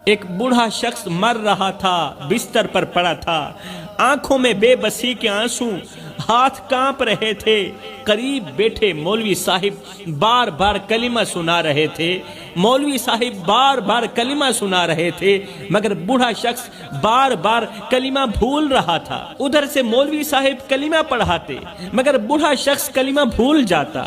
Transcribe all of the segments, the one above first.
ایک بوڑھا شخص مر رہا تھا، بستر پر پڑا تھا، آنکھوں میں بے بسی کے آنسو، ہاتھ کانپ رہے تھے۔ قریب بیٹھے مولوی صاحب بار بار کلمہ سنا رہے تھے، مولوی صاحب بار بار کلمہ سنا رہے تھے، مگر بوڑھا شخص بار بار کلمہ بھول رہا تھا۔ ادھر سے مولوی صاحب کلمہ پڑھاتے، مگر بوڑھا شخص کلمہ بھول جاتا۔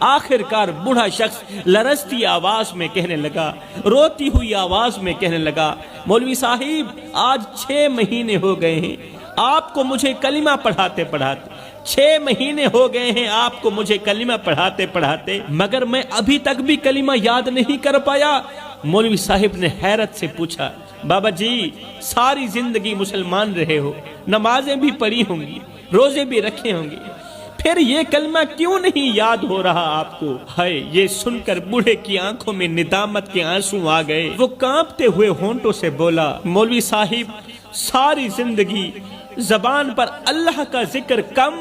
آخر کار بوڑھا شخص لرزتی آواز میں کہنے لگا، روتی ہوئی آواز میں کہنے لگا، مولوی صاحب آج 6 مہینے ہو گئے ہیں آپ کو مجھے کلمہ پڑھاتے پڑھاتے، 6 مہینے ہو گئے ہیں آپ کو مجھے کلمہ پڑھاتے پڑھاتے، مگر میں ابھی تک بھی کلمہ یاد نہیں کر پایا۔ مولوی صاحب نے حیرت سے پوچھا، بابا جی ساری زندگی مسلمان رہے ہو، نمازیں بھی پڑھی ہوں گی، روزے بھی رکھے ہوں گے، پھر یہ کلمہ کیوں نہیں یاد ہو رہا آپ کو؟ ہائے! یہ سن کر بوڑھے کی آنکھوں میں ندامت کے آنسو آ گئے۔ وہ کانپتے ہوئے ہونٹوں سے بولا، مولوی صاحب ساری زندگی زبان پر اللہ کا ذکر کم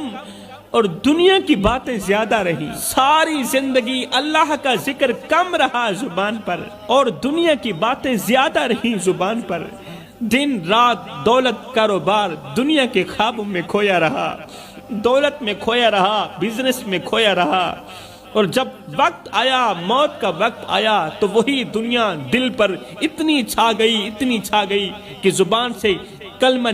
اور دنیا کی باتیں زیادہ رہی، ساری زندگی اللہ کا ذکر کم رہا زبان پر اور دنیا کی باتیں زیادہ رہی زبان پر۔ دن رات دولت، کاروبار، دنیا کے خوابوں میں کھویا رہا، دولت میں کھویا رہا، بزنس میں کھویا رہا، اور جب وقت آیا، موت کا وقت آیا، تو وہی دنیا دل پر اتنی چھا گئی کہ زبان سے کلمہ